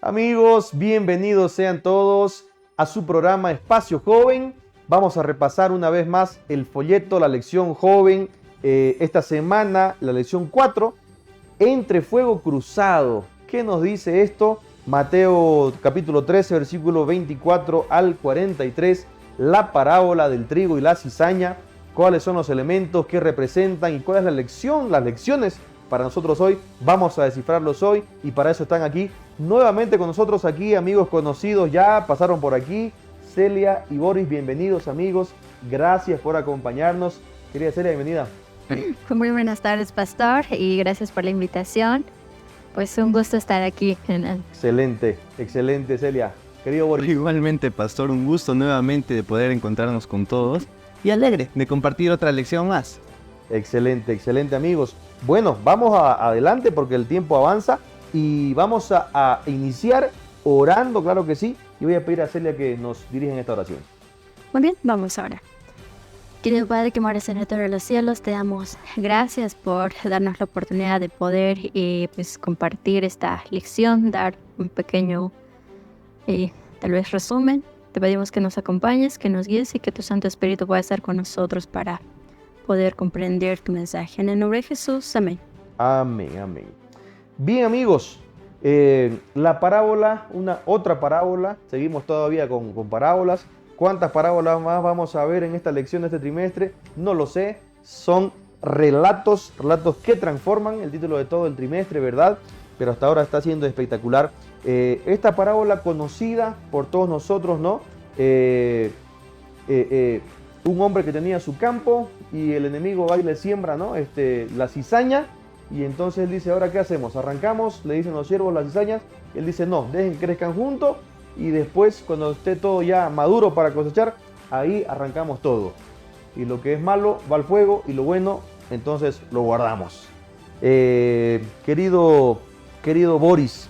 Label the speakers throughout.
Speaker 1: Amigos, bienvenidos sean todos a su programa Espacio Joven. Vamos a repasar una vez más el folleto, la lección joven. Esta semana, la lección 4, entre fuego cruzado. ¿Qué nos dice esto? Mateo capítulo 13, versículo 24 al 43, la parábola del trigo y la cizaña. ¿Cuáles son los elementos que representan y cuál es la lección, las lecciones para nosotros hoy? Vamos a descifrarlos hoy y para eso están aquí nuevamente con nosotros aquí amigos conocidos, ya pasaron por aquí, Celia y Boris. Bienvenidos amigos, gracias por acompañarnos. Querida Celia, bienvenida.
Speaker 2: Muy buenas tardes, pastor, y gracias por la invitación. Pues un gusto estar aquí.
Speaker 1: Excelente, excelente, Celia. Querido Boris.
Speaker 3: Igualmente, pastor, un gusto nuevamente de poder encontrarnos con todos y alegre de compartir otra lección más.
Speaker 1: Excelente, excelente amigos. Bueno, vamos adelante porque el tiempo avanza y vamos a iniciar orando, claro que sí. Y voy a pedir a Celia que nos dirija en esta oración.
Speaker 2: Muy bien, vamos ahora. Querido Padre que moras en el reino de los cielos, te damos gracias por darnos la oportunidad de poder compartir esta lección, dar un pequeño, tal vez resumen. Te pedimos que nos acompañes, que nos guíes y que tu Santo Espíritu pueda estar con nosotros para poder comprender tu mensaje. En el nombre de Jesús, amén.
Speaker 1: Amén, amén. Bien amigos, la parábola, otra parábola, seguimos todavía con parábolas. ¿Cuántas parábolas más vamos a ver en esta lección de este trimestre? No lo sé, son relatos que transforman el título de todo el trimestre, ¿verdad? Pero hasta ahora está siendo espectacular. Esta parábola conocida por todos nosotros, ¿no? Un hombre que tenía su campo y el enemigo va y le siembra, ¿no? La cizaña. Y entonces él dice, ¿ahora qué hacemos? ¿Arrancamos? Le dicen los siervos las cizañas. Él dice, no, dejen que crezcan juntos. Y después, cuando esté todo ya maduro para cosechar, ahí arrancamos todo. Y lo que es malo va al fuego y lo bueno, entonces lo guardamos. Querido Boris,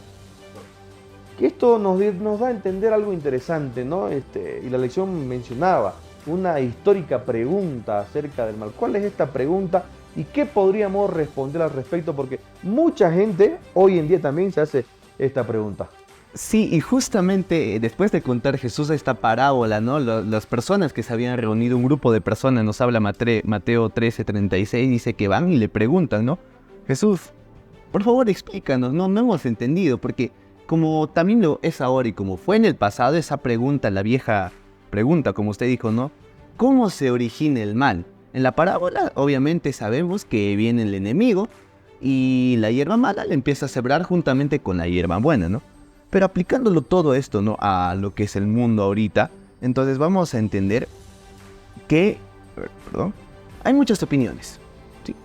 Speaker 1: que esto nos da a entender algo interesante, ¿no? Y la lección mencionaba una histórica pregunta acerca del mal. ¿Cuál es esta pregunta y qué podríamos responder al respecto? Porque mucha gente hoy en día también se hace esta pregunta.
Speaker 3: Sí, y justamente después de contar Jesús esta parábola, ¿no? Las personas que se habían reunido, un grupo de personas, nos habla Mateo 13:36, dice que van y le preguntan, ¿no? Jesús, por favor explícanos, no hemos entendido, porque como también lo es ahora y como fue en el pasado, esa pregunta, la vieja pregunta, como usted dijo, ¿no? ¿Cómo se origina el mal? En la parábola, obviamente sabemos que viene el enemigo y la hierba mala le empieza a sembrar juntamente con la hierba buena, ¿no? Pero aplicándolo todo esto, ¿no? A lo que es el mundo ahorita, entonces vamos a entender que, hay muchas opiniones.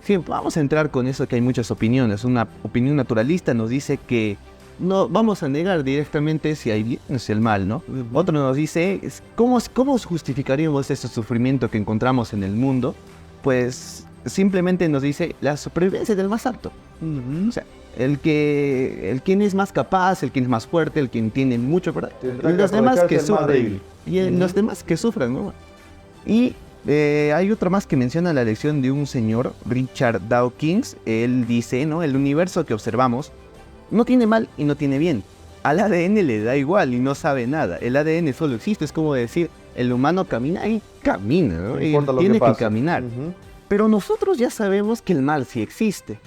Speaker 3: Sí, vamos a entrar con eso que hay muchas opiniones. Una opinión naturalista nos dice que no vamos a negar directamente si hay bien o si hay mal, ¿no? Otro nos dice, ¿cómo justificaríamos ese sufrimiento que encontramos en el mundo? Pues simplemente nos dice la supervivencia del más apto. O sea, el quien es más capaz, el quien es más fuerte, el quien tiene mucho, ¿verdad? Y los demás que sufren. Y los demás que sufran, ¿no? Y hay otro más que menciona la lección de un señor, Richard Dawkins. Él dice, ¿no? El universo que observamos no tiene mal y no tiene bien. Al ADN le da igual y no sabe nada. El ADN solo existe, es como decir, el humano camina y camina, ¿no? Y tiene que caminar. Pero nosotros ya sabemos que el mal sí existe.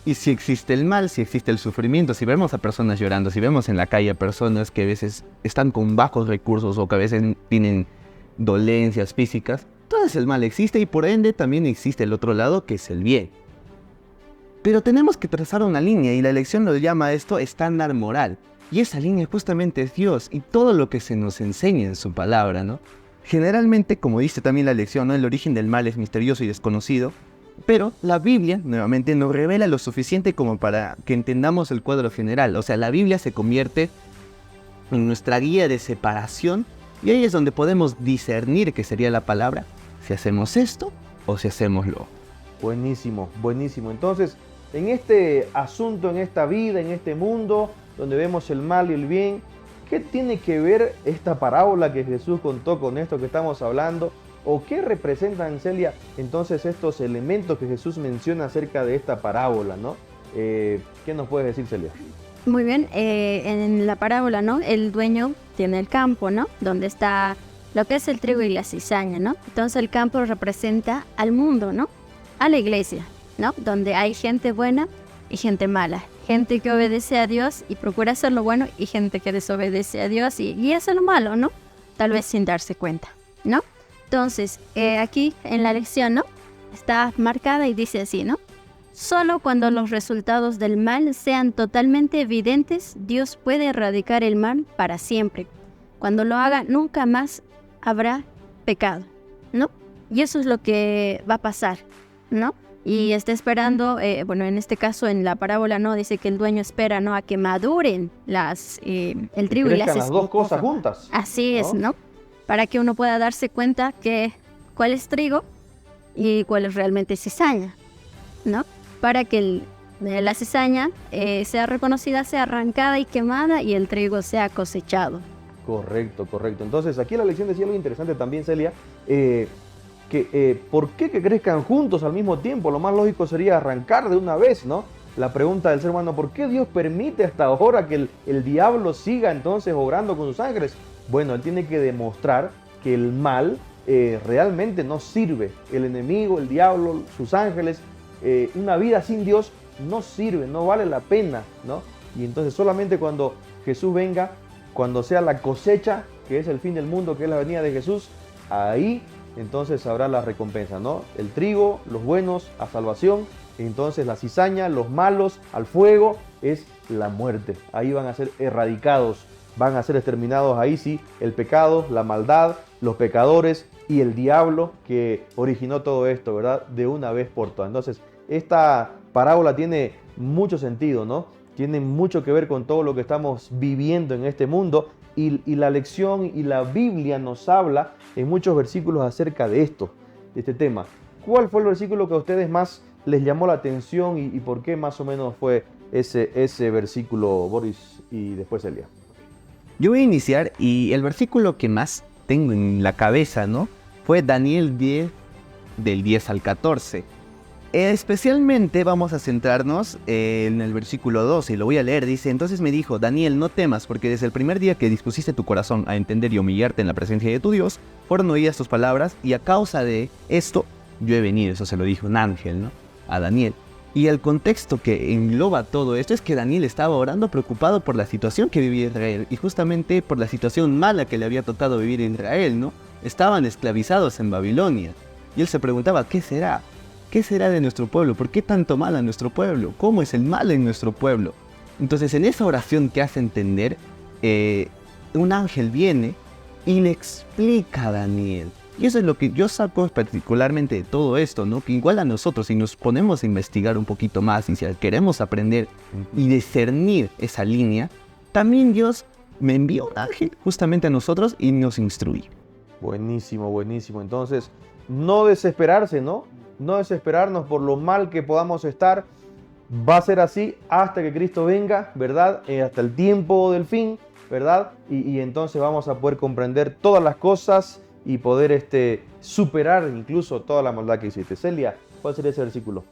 Speaker 3: Y si existe el mal, si existe el sufrimiento, si vemos a personas llorando, si vemos en la calle a personas que a veces están con bajos recursos o que a veces tienen dolencias físicas, entonces el mal existe y por ende también existe el otro lado que es el bien. Pero tenemos que trazar una línea y la lección lo llama a esto estándar moral. Y esa línea justamente es Dios y todo lo que se nos enseña en su palabra, ¿no? Generalmente, como dice también la lección, ¿no? El origen del mal es misterioso y desconocido. Pero la Biblia, nuevamente, nos revela lo suficiente como para que entendamos el cuadro general. O sea, la Biblia se convierte en nuestra guía de separación y ahí es donde podemos discernir, que sería la palabra, si hacemos esto o si hacemos lo.
Speaker 1: Buenísimo, buenísimo. Entonces, en este asunto, en esta vida, en este mundo, donde vemos el mal y el bien, ¿qué tiene que ver esta parábola que Jesús contó con esto que estamos hablando? ¿O qué representan, Celia, entonces estos elementos que Jesús menciona acerca de esta parábola, ¿no? ¿Qué nos puedes decir, Celia?
Speaker 2: Muy bien, en la parábola, ¿no? El dueño tiene el campo, ¿no? Donde está lo que es el trigo y la cizaña, ¿no? Entonces el campo representa al mundo, ¿no? A la iglesia, ¿no? Donde hay gente buena y gente mala. Gente que obedece a Dios y procura hacer lo bueno y gente que desobedece a Dios y hace lo malo, ¿no? Tal vez sin darse cuenta, ¿no? Entonces, aquí en la lección, ¿no? Está marcada y dice así, ¿no? Solo cuando los resultados del mal sean totalmente evidentes, Dios puede erradicar el mal para siempre. Cuando lo haga, nunca más habrá pecado, ¿no? Y eso es lo que va a pasar, ¿no? Y está esperando, bueno, en este caso en la parábola, ¿no? Dice que el dueño espera, ¿no? A que maduren el trigo y
Speaker 1: las dos cosas juntas.
Speaker 2: Así es, ¿no? Para que uno pueda darse cuenta que cuál es trigo y cuál es realmente cizaña, ¿no? Para que la cizaña sea reconocida, sea arrancada y quemada y el trigo sea cosechado.
Speaker 1: Correcto, correcto. Entonces aquí la lección decía algo interesante también, Celia, ¿por qué que crezcan juntos al mismo tiempo? Lo más lógico sería arrancar de una vez, ¿no? La pregunta del ser humano, ¿por qué Dios permite hasta ahora que el diablo siga entonces obrando con sus ángeles? Bueno, él tiene que demostrar que el mal realmente no sirve. El enemigo, el diablo, sus ángeles, una vida sin Dios no sirve, no vale la pena, ¿no? Y entonces solamente cuando Jesús venga, cuando sea la cosecha, que es el fin del mundo, que es la venida de Jesús, ahí entonces habrá la recompensa, ¿no? El trigo, los buenos a salvación, entonces la cizaña, los malos al fuego, es la muerte. Ahí van a ser erradicados, van a ser exterminados ahí sí, el pecado, la maldad, los pecadores y el diablo que originó todo esto, ¿verdad? De una vez por todas. Entonces, esta parábola tiene mucho sentido, ¿no? Tiene mucho que ver con todo lo que estamos viviendo en este mundo y la lección y la Biblia nos habla en muchos versículos acerca de esto, de este tema. ¿Cuál fue el versículo que a ustedes más les llamó la atención y por qué más o menos fue ese versículo, Boris y después Elia?
Speaker 3: Yo voy a iniciar y el versículo que más tengo en la cabeza, ¿no? Fue Daniel 10, del 10 al 14. Especialmente vamos a centrarnos en el versículo 12 y lo voy a leer. Dice, entonces me dijo, Daniel, no temas, porque desde el primer día que dispusiste tu corazón a entender y humillarte en la presencia de tu Dios, fueron oídas tus palabras y a causa de esto yo he venido. Eso se lo dijo un ángel, ¿no? A Daniel. Y el contexto que engloba todo esto es que Daniel estaba orando preocupado por la situación que vivía Israel y justamente por la situación mala que le había tocado vivir en Israel, ¿no? Estaban esclavizados en Babilonia y él se preguntaba, ¿qué será? ¿Qué será de nuestro pueblo? ¿Por qué tanto mal a nuestro pueblo? ¿Cómo es el mal en nuestro pueblo? Entonces en esa oración que hace entender, un ángel viene y le explica a Daniel. Y eso es lo que yo saco particularmente de todo esto, ¿no? Que igual a nosotros, si nos ponemos a investigar un poquito más y si queremos aprender y discernir esa línea, también Dios me envió un ángel justamente a nosotros y nos instruye.
Speaker 1: Buenísimo, buenísimo. Entonces, no desesperarse, ¿no? No desesperarnos por lo mal que podamos estar. Va a ser así hasta que Cristo venga, ¿verdad? Hasta el tiempo del fin, ¿verdad? Y entonces vamos a poder comprender todas las cosas y poder superar incluso toda la maldad que hiciste. Celia, ¿cuál sería ese versículo?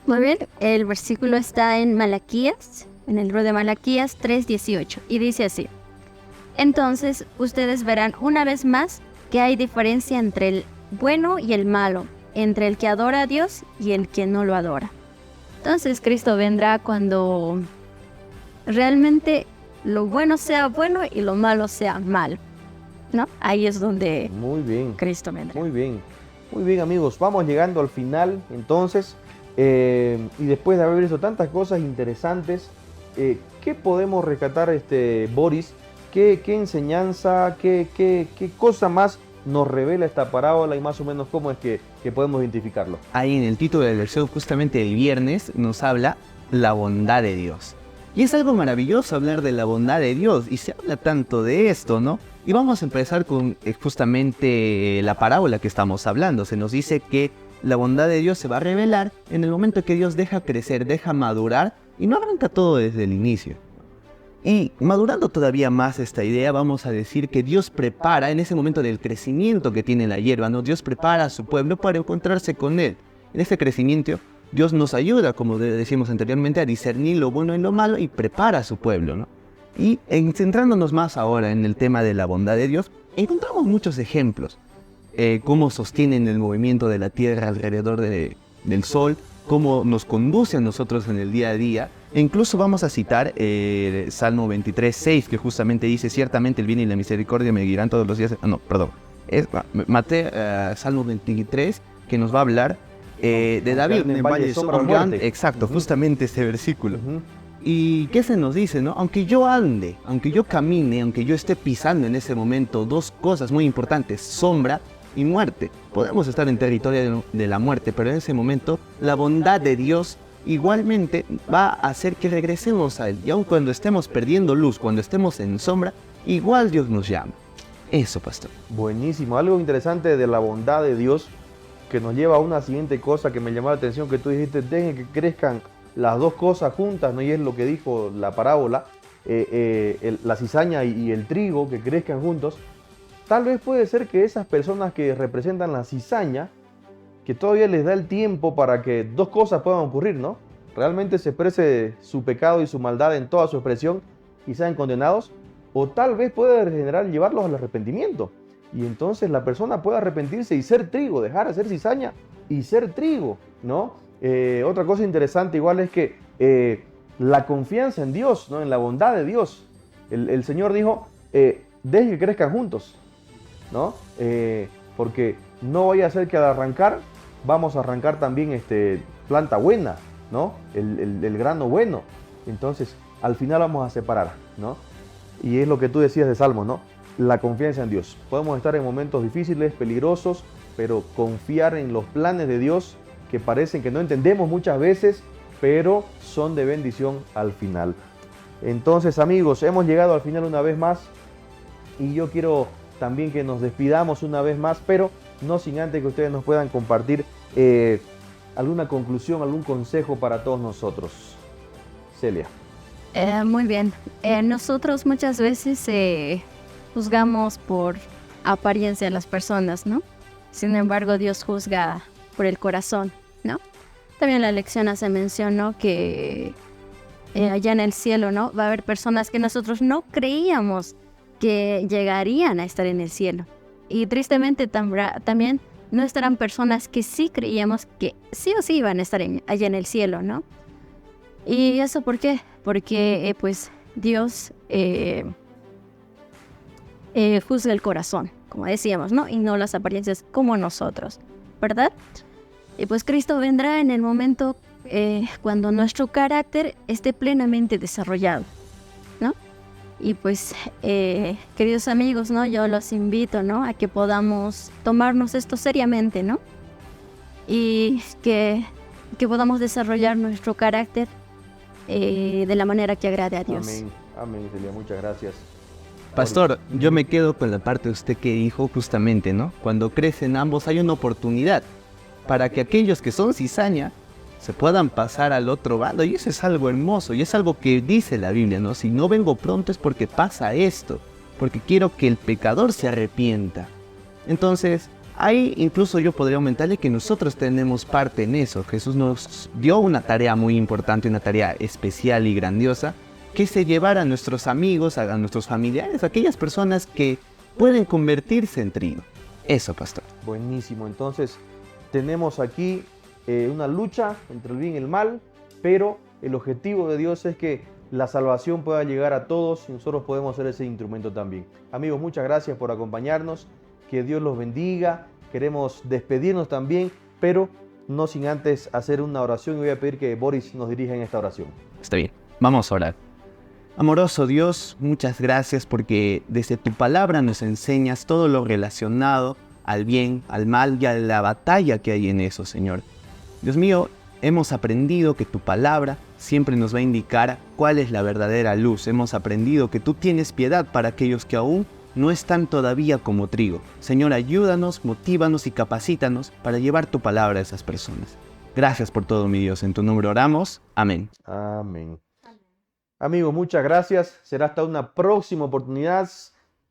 Speaker 2: Muy bien, el versículo está en Malaquías, en el libro de Malaquías 3:18, y dice así: entonces ustedes verán una vez más que hay diferencia entre el bueno y el malo, entre el que adora a Dios y el que no lo adora. Entonces Cristo vendrá cuando realmente lo bueno sea bueno y lo malo sea malo, ¿no? Ahí es donde
Speaker 1: muy bien,
Speaker 2: Cristo vendrá.
Speaker 1: Muy bien, muy bien, amigos. Vamos llegando al final entonces. Y después de haber visto tantas cosas interesantes, ¿qué podemos rescatar, Boris? ¿Qué enseñanza, qué cosa más nos revela esta parábola y más o menos cómo es que podemos identificarlo?
Speaker 3: Ahí en el título del lección justamente el viernes nos habla la bondad de Dios. Y es algo maravilloso hablar de la bondad de Dios y se habla tanto de esto, ¿no? Y vamos a empezar con justamente la parábola que estamos hablando. Se nos dice que la bondad de Dios se va a revelar en el momento que Dios deja crecer, deja madurar y no arranca todo desde el inicio. Y madurando todavía más esta idea, vamos a decir que Dios prepara en ese momento del crecimiento que tiene la hierba, ¿no? Dios prepara a su pueblo para encontrarse con Él. En ese crecimiento Dios nos ayuda, como decíamos anteriormente, a discernir lo bueno y lo malo y prepara a su pueblo, ¿no? Y centrándonos más ahora en el tema de la bondad de Dios, encontramos muchos ejemplos. Cómo sostienen el movimiento de la tierra alrededor del sol, cómo nos conduce a nosotros en el día a día. E incluso vamos a citar Salmo 23:6, que justamente dice: ciertamente el bien y la misericordia me guiarán todos los días. Salmo 23, que nos va a hablar de David.
Speaker 1: En valle de sombra de muerte.
Speaker 3: Exacto, justamente este versículo.
Speaker 1: Ujú.
Speaker 3: ¿Y qué se nos dice, no? Aunque yo ande, aunque yo camine, aunque yo esté pisando en ese momento dos cosas muy importantes: sombra y muerte. Podemos estar en territorio de la muerte, pero en ese momento la bondad de Dios igualmente va a hacer que regresemos a Él. Y aun cuando estemos perdiendo luz, cuando estemos en sombra, igual Dios nos llama. Eso, pastor.
Speaker 1: Buenísimo. Algo interesante de la bondad de Dios que nos lleva a una siguiente cosa que me llamó la atención, que tú dijiste: dejen que crezcan las dos cosas juntas, ¿no? Y es lo que dijo la parábola, la cizaña y el trigo, que crezcan juntos. Tal vez puede ser que esas personas que representan la cizaña, que todavía les da el tiempo para que dos cosas puedan ocurrir, ¿no? Realmente se exprese su pecado y su maldad en toda su expresión y sean condenados, o tal vez puede regenerar, llevarlos al arrepentimiento. Y entonces la persona puede arrepentirse y ser trigo, dejar de ser cizaña y ser trigo, ¿no? Otra cosa interesante igual es que la confianza en Dios, ¿no? En la bondad de Dios. El Señor dijo: dejen que crezcan juntos, ¿no? Porque no vaya a ser que al arrancar, vamos a arrancar también planta buena, ¿no? El grano bueno. Entonces, al final vamos a separar, ¿no? Y es lo que tú decías de Salmo, ¿no? La confianza en Dios. Podemos estar en momentos difíciles, peligrosos, pero confiar en los planes de Dios, que parecen que no entendemos muchas veces, pero son de bendición al final. Entonces, amigos, hemos llegado al final una vez más, y yo quiero también que nos despidamos una vez más, pero no sin antes que ustedes nos puedan compartir alguna conclusión, algún consejo para todos nosotros. Celia.
Speaker 2: Muy bien. Nosotros muchas veces juzgamos por apariencia a las personas, ¿no? Sin embargo, Dios juzga por el corazón, ¿no? También la lección hace mención, ¿no? Que allá en el cielo, ¿no? Va a haber personas que nosotros no creíamos que llegarían a estar en el cielo. Y tristemente también no estarán personas que sí creíamos que sí o sí iban a estar allá en el cielo, ¿no? ¿Y eso por qué? Porque pues Dios juzga el corazón, como decíamos, ¿no? Y no las apariencias como nosotros, ¿verdad? Y pues Cristo vendrá en el momento cuando nuestro carácter esté plenamente desarrollado, ¿no? Y pues, queridos amigos, ¿no? Yo los invito, ¿no? A que podamos tomarnos esto seriamente, ¿no? Y que podamos desarrollar nuestro carácter de la manera que agrade a Dios.
Speaker 1: Amén, amén, Celia, muchas gracias.
Speaker 3: Pastor, yo me quedo con la parte de usted que dijo justamente, ¿no? Cuando crecen ambos hay una oportunidad para que aquellos que son cizaña se puedan pasar al otro bando. Y eso es algo hermoso, y es algo que dice la Biblia, ¿no? Si no vengo pronto es porque pasa esto, porque quiero que el pecador se arrepienta. Entonces, ahí incluso yo podría aumentarle que nosotros tenemos parte en eso. Jesús nos dio una tarea muy importante, una tarea especial y grandiosa, que es llevar a nuestros amigos, a nuestros familiares, a aquellas personas que pueden convertirse en trigo. Eso, pastor.
Speaker 1: Buenísimo, entonces tenemos aquí una lucha entre el bien y el mal, pero el objetivo de Dios es que la salvación pueda llegar a todos y nosotros podemos ser ese instrumento también. Amigos, muchas gracias por acompañarnos, que Dios los bendiga. Queremos despedirnos también, pero no sin antes hacer una oración, y voy a pedir que Boris nos dirija en esta oración.
Speaker 3: Está bien, vamos a orar. Amoroso Dios, muchas gracias porque desde tu palabra nos enseñas todo lo relacionado al bien, al mal y a la batalla que hay en eso, Señor. Dios mío, hemos aprendido que tu palabra siempre nos va a indicar cuál es la verdadera luz. Hemos aprendido que tú tienes piedad para aquellos que aún no están todavía como trigo. Señor, ayúdanos, motívanos y capacítanos para llevar tu palabra a esas personas. Gracias por todo, mi Dios. En tu nombre oramos. Amén.
Speaker 1: Amén. Amigos, muchas gracias. Será hasta una próxima oportunidad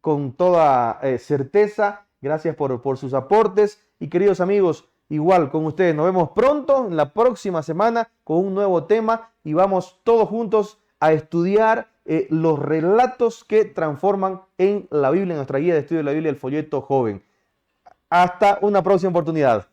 Speaker 1: con toda certeza. Gracias por sus aportes. Y queridos amigos, igual con ustedes. Nos vemos pronto, en la próxima semana, con un nuevo tema y vamos todos juntos a estudiar los relatos que transforman en la Biblia, en nuestra guía de estudio de la Biblia, el folleto joven. Hasta una próxima oportunidad.